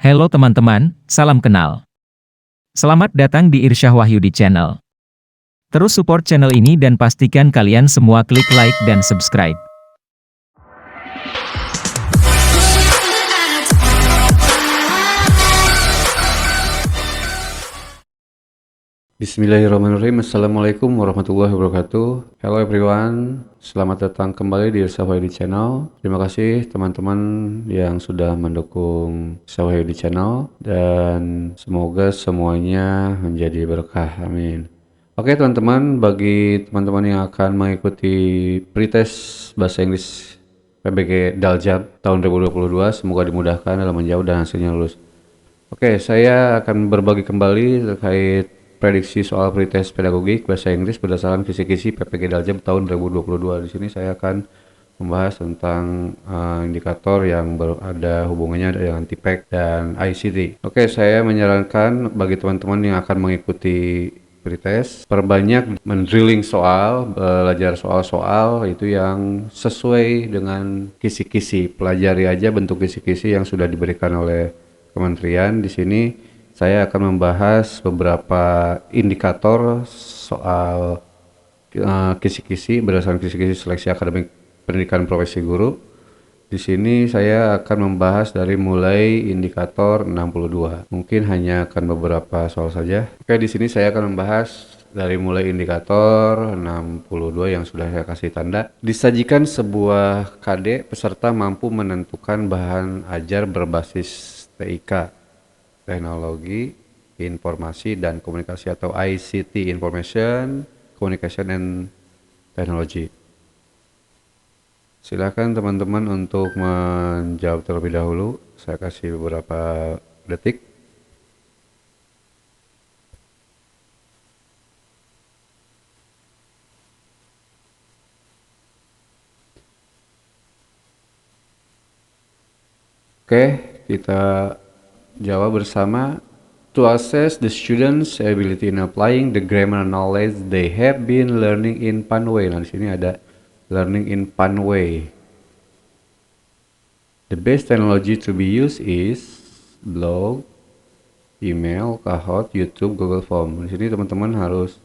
Halo teman-teman, salam kenal. Selamat datang di Irsyah Wahyudi Channel. Terus support channel ini dan pastikan kalian semua klik like dan subscribe. Bismillahirrahmanirrahim. Assalamualaikum warahmatullahi wabarakatuh. Hello everyone, selamat datang kembali di Irsyah Wahyudi Channel. Terima kasih teman-teman yang sudah mendukung Irsyah Wahyudi Channel dan semoga semuanya menjadi berkah. Amin. Oke teman-teman, bagi teman-teman yang akan mengikuti pretest bahasa Inggris PBG Daljab tahun 2022, semoga dimudahkan dalam menjawab dan hasilnya lulus. Oke, saya akan berbagi kembali terkait prediksi soal pretest pedagogik bahasa Inggris berdasarkan kisi-kisi PPG Daljab tahun 2022. Di sini saya akan membahas tentang indikator yang ada hubungannya dengan TPEC dan ICT. Oke, saya menyarankan bagi teman-teman yang akan mengikuti pretest, perbanyak mendrilling soal, belajar soal-soal itu yang sesuai dengan kisi-kisi. Pelajari aja bentuk kisi-kisi yang sudah diberikan oleh kementerian. Di sini saya akan membahas beberapa indikator soal kisi-kisi berdasarkan kisi-kisi seleksi akademik pendidikan profesi guru. Di sini saya akan membahas dari mulai indikator 62. Mungkin hanya akan beberapa soal saja. Oke, di sini saya akan membahas dari mulai indikator 62 yang sudah saya kasih tanda. Disajikan sebuah KD, peserta mampu menentukan bahan ajar berbasis TIK, teknologi, informasi dan komunikasi atau ICT, Information, Communication and Technology. Silakan teman-teman untuk menjawab terlebih dahulu. Saya kasih beberapa detik. Oke, kita jawab bersama. To assess the students' ability in applying the grammar knowledge they have been learning in Panway. Nah, di sini ada learning in Panway. The best technology to be used is blog, email, Kahoot, YouTube, Google Form. Di sini teman-teman harus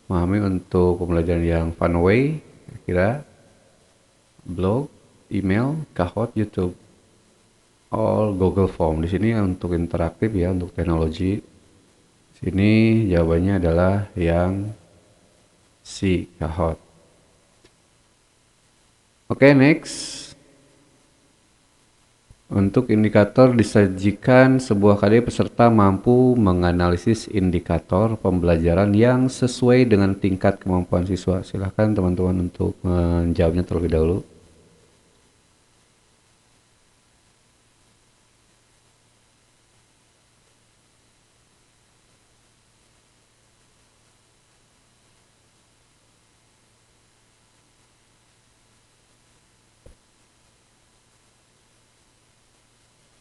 memahami untuk pembelajaran yang Panway, kira blog, email, Kahoot, YouTube, all Google Form. Di sini untuk interaktif ya, untuk teknologi. Sini jawabannya adalah yang C, Kahoot. Oke, next. Untuk indikator disajikan sebuah KD peserta mampu menganalisis indikator pembelajaran yang sesuai dengan tingkat kemampuan siswa. Silahkan teman-teman untuk menjawabnya terlebih dahulu.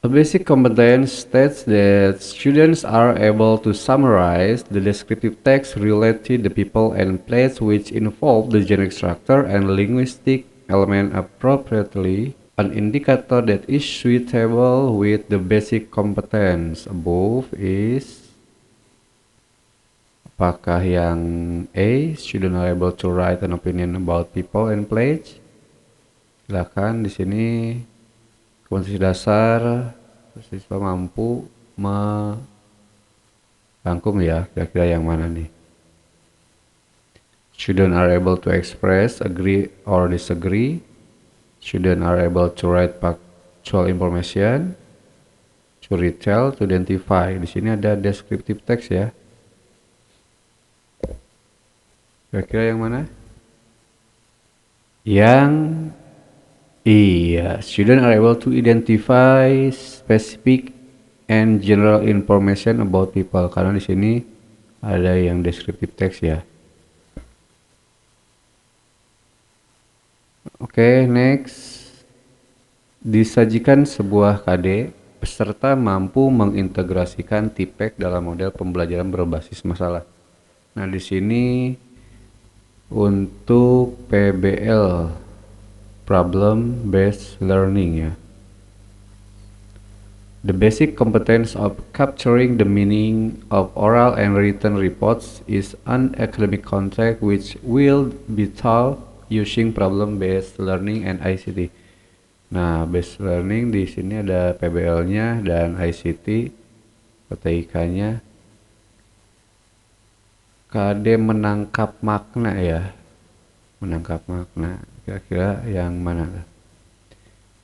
A basic competence states that students are able to summarize the descriptive text related to the people and place which involve the generic structure and linguistic element appropriately. An indicator that is suitable with the basic competence above is, apakah yang A, students are able to write an opinion about people and place? Silakan di sini. Kompetensi dasar, siswa mampu merangkum ya, kira-kira yang mana nih? Students are able to express, agree or disagree. Students are able to write factual information, to retell, to identify. Di sini ada descriptive text ya. Kira-kira yang mana? Yang iya, students are able to identify specific and general information about people. Karena di sini ada yang descriptive text ya. Oke, next. Disajikan sebuah KD, peserta mampu mengintegrasikan TPEC dalam model pembelajaran berbasis masalah. Nah, di sini untuk PBL, problem based learning ya. The basic competence of capturing the meaning of oral and written reports is an academic context which will be taught using problem-based learning and ICT. Nah, based learning di sini ada PBL-nya dan ICT, PTIK-nya. KD menangkap makna ya, menangkap makna. Kira-kira yang mana?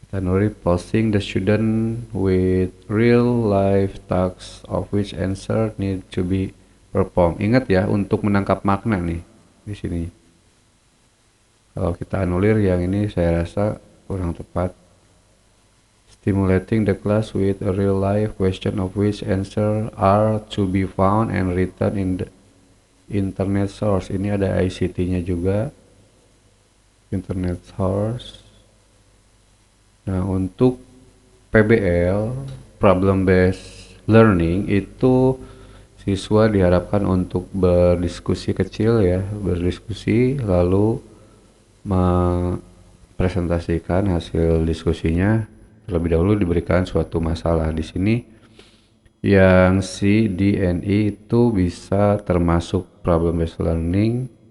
Tanuri posing the student with real life tasks of which answer need to be performed. Ingat ya, untuk menangkap makna nih di sini. Kalau kita anulir yang ini saya rasa kurang tepat. Stimulating the class with a real life question of which answer are to be found and written in the internet source. Ini ada ICT-nya juga. Internet source. Nah, untuk PBL, problem based learning, itu siswa diharapkan untuk berdiskusi kecil ya, berdiskusi lalu mempresentasikan hasil diskusinya. Terlebih dahulu diberikan suatu masalah. Di sini yang C, D, and E itu bisa termasuk problem based learning.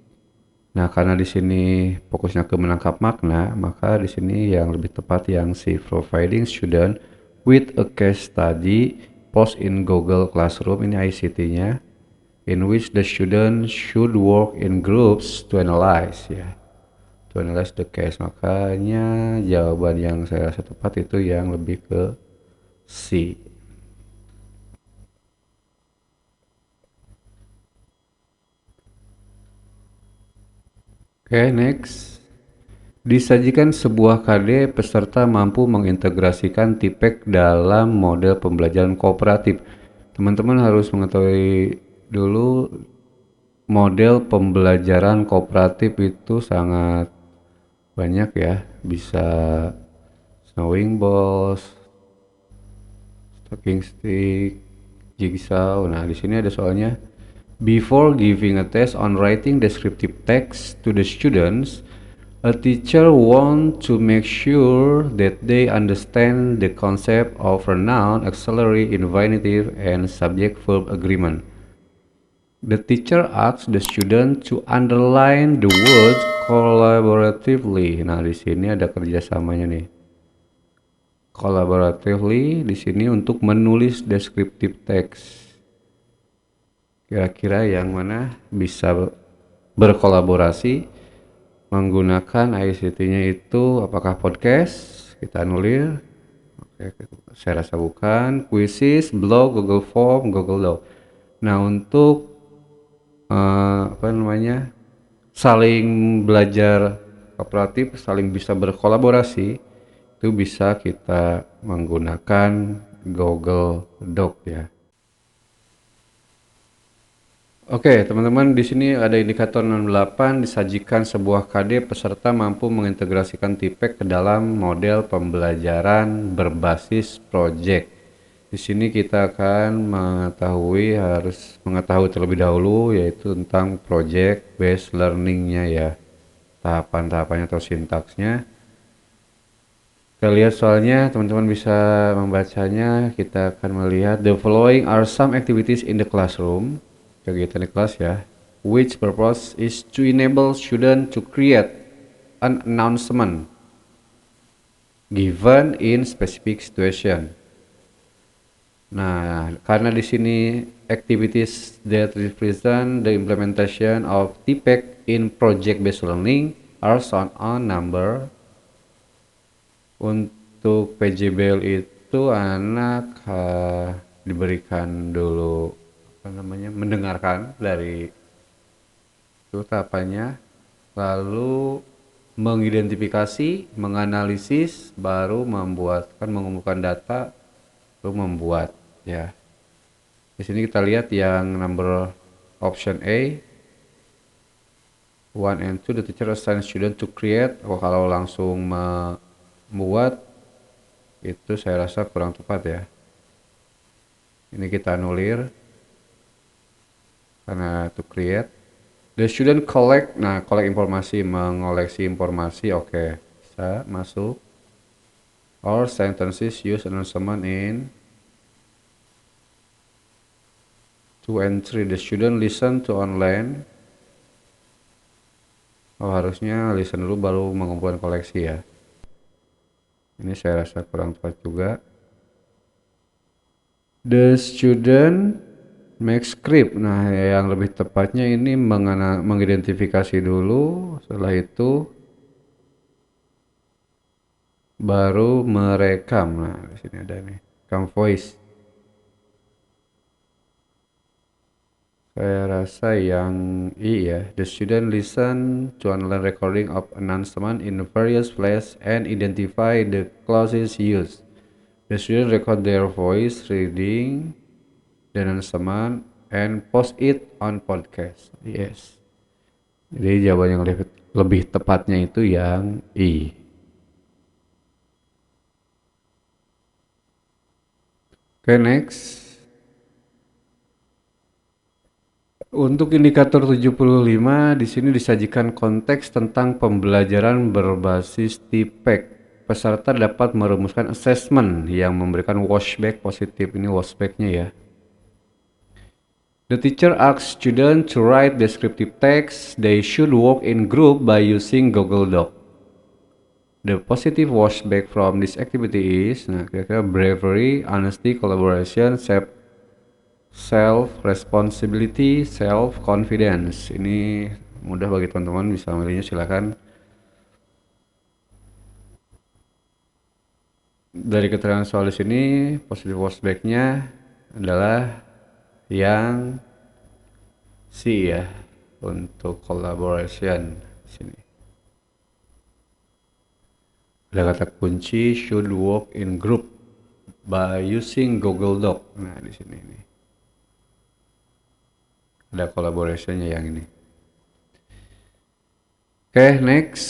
Nah, karena di sini fokusnya ke menangkap makna, maka di sini yang lebih tepat yang si providing student with a case study post in Google Classroom, ini ICT-nya, in which the student should work in groups to analyze ya, to analyze the case. Makanya jawaban yang saya rasa tepat itu yang lebih ke C. Oke, next. Disajikan sebuah KD, peserta mampu mengintegrasikan TIPEK dalam model pembelajaran kooperatif. Teman-teman harus mengetahui dulu model pembelajaran kooperatif itu sangat banyak ya. Bisa snowing balls, talking stick, jigsaw. Nah, di sini ada soalnya. Before giving a test on writing descriptive text to the students, a teacher wants to make sure that they understand the concept of pronoun, auxiliary, infinitive, and subject-verb agreement. The teacher asks the student to underline the words collaboratively. Nah, di sini ada kerjasamanya nih. Collaboratively di sini untuk menulis descriptive text. Kira-kira yang mana bisa berkolaborasi menggunakan ICT-nya itu, apakah podcast? Kita anulir. Oke, saya rasa bukan. Quizzes, blog, Google Form, Google Doc. Nah, untuk saling belajar kooperatif, saling bisa berkolaborasi, itu bisa kita menggunakan Google Doc ya. Oke, teman-teman, di sini ada indikator 68, disajikan sebuah KD, peserta mampu mengintegrasikan TIPEK ke dalam model pembelajaran berbasis project. Di sini kita akan harus mengetahui terlebih dahulu yaitu tentang project based learning-nya ya. Tahapan-tahapannya atau sintaksnya. Kita lihat soalnya, teman-teman bisa membacanya. Kita akan melihat the following are some activities in the classroom. Kegiatan di kelas ya, which purpose is to enable student to create an announcement given in specific situation. Nah, karena di sini activities that represent the implementation of TPEC in project-based learning are shown on number. Untuk PJBL itu anak diberikan dulu mendengarkan dari itu tahapannya, lalu mengidentifikasi, menganalisis, baru mengumpulkan data, lalu membuat ya. Di sini kita lihat yang number option A, 1 and 2, the teacher assign student to create. Kalau langsung membuat itu saya rasa kurang tepat ya. Ini kita anulir karena to create. The student collect, collect informasi, mengoleksi informasi, oke, bisa masuk. Or sentences use announcement in 2 and 3. The student listen to online. Oh, harusnya listen dulu baru mengumpulkan koleksi ya. Ini saya rasa kurang tepat juga. The student make script. Nah, yang lebih tepatnya ini mengidentifikasi dulu. Setelah itu baru merekam. Nah, di sini ada nih, rekam voice. Saya rasa yang I ya. The student listen to online recording of announcement in various places and identify the clauses used. The student record their voice reading the announcement and post it on podcast. Yes. Jadi jawaban yang lebih tepatnya itu yang I. Oke, next. Untuk indikator 75 di sini disajikan konteks tentang pembelajaran berbasis TPEC. Peserta dapat merumuskan assessment yang memberikan washback positif. Ini washbacknya ya. The teacher asks students to write descriptive text. They should work in group by using Google Doc. The positive washback from this activity is, nah kira-kira bravery, honesty, collaboration, self-responsibility, self-confidence. Ini mudah bagi teman-teman, bisa memilihnya silakan. Dari keterangan soal di sini, positive washback-nya adalah yang C ya, untuk collaboration di sini. Ada kata kunci should work in group by using Google Doc. Nah, di sini nih. Ada collaboration-nya yang ini. Oke, next.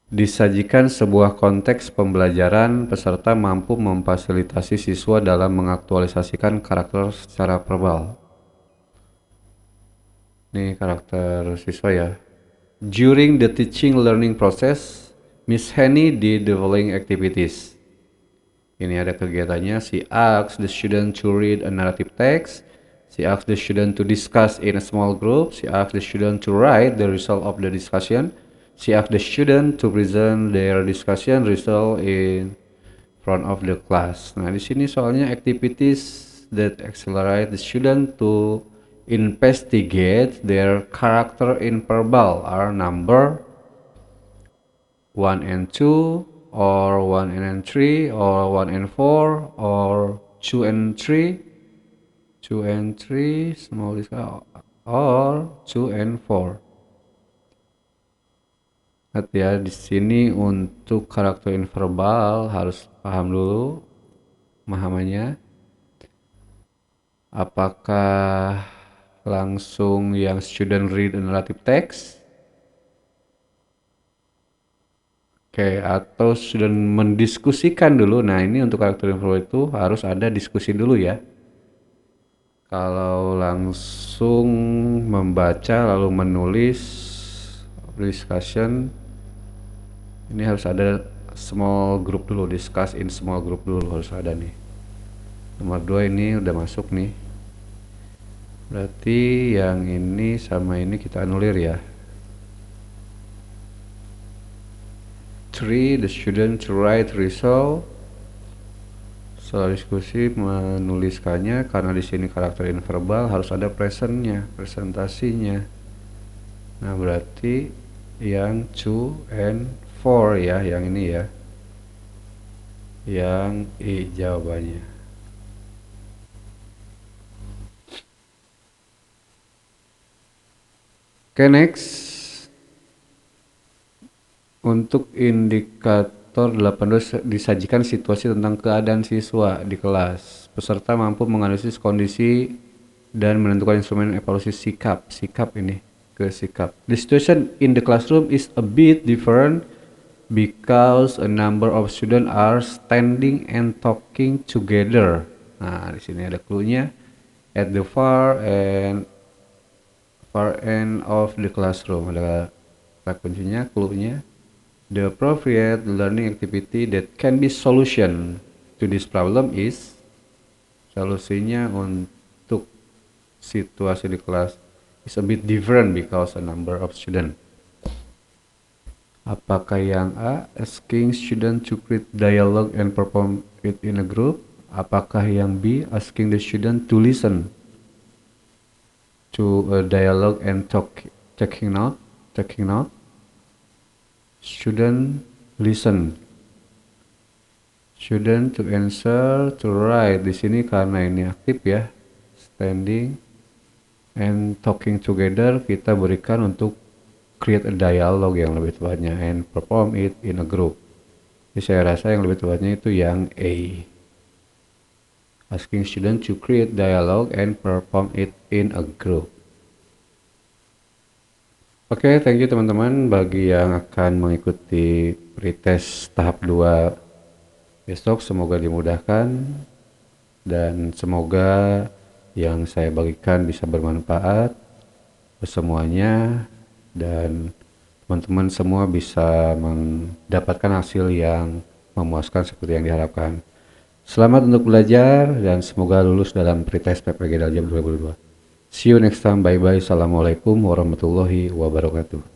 Disajikan sebuah konteks pembelajaran, peserta mampu memfasilitasi siswa dalam mengaktualisasikan karakter secara verbal. Ini karakter siswa ya. During the teaching learning process, Miss Henny did the following activities. Ini ada kegiatannya. She asks the student to read a narrative text. She asks the student to discuss in a small group. She asks the student to write the result of the discussion. She asks the student to present their discussion result in front of the class. Nah, di sini soalnya activities that accelerate the student to investigate their character in verbal are number 1 and 2, or 1 and 3, or 1 and 4, or 2 and 3, 2 and 3, small or 2 and 4. Lihat ya, di sini untuk karakter inverbal harus paham dulu pemahamannya. Apakah langsung yang student read a narrative text? Oke, atau sudah mendiskusikan dulu. Nah, ini untuk karakter inverbal itu harus ada diskusi dulu ya. Kalau langsung membaca lalu menulis discussion, ini harus ada small group dulu, discuss in small group dulu harus ada nih. Nomor 2 ini udah masuk nih. Berarti yang ini sama ini kita anulir ya. 3. The student to write result. Setelah diskusi menuliskannya, karena di sini karakter inverbal harus ada presentnya, presentasinya. Nah, berarti yang 2 and 4 ya, yang ini ya. Yang I jawabannya. Oke, next. Untuk indikator 82 disajikan situasi tentang keadaan siswa di kelas. Peserta mampu menganalisis kondisi dan menentukan instrumen evaluasi sikap. Sikap ini ke sikap. The situation in the classroom is a bit different because a number of students are standing and talking together. Nah, di sini ada clue-nya. At the far end of the classroom. Ada kata kuncinya, clue-nya. The appropriate learning activity that can be solution to this problem is Solusinya untuk situasi di kelas is a bit different because a number of students. Apakah yang A, asking student to create dialogue and perform it in a group? Apakah yang B, asking the student to listen to a dialogue and taking note? Student listen. Student to answer, to write. Di sini karena ini aktif ya, standing and talking together, kita berikan untuk create a dialogue yang lebih tepatnya, and perform it in a group. Jadi saya rasa yang lebih tepatnya itu yang A, asking student to create dialogue and perform it in a group. Oke, thank you teman-teman bagi yang akan mengikuti pretest tahap 2 besok, semoga dimudahkan dan semoga yang saya bagikan bisa bermanfaat untuk semuanya dan teman-teman semua bisa mendapatkan hasil yang memuaskan seperti yang diharapkan. Selamat untuk belajar dan semoga lulus dalam pretest PPG Daljam 2022. See you next time, bye bye. Assalamualaikum warahmatullahi wabarakatuh.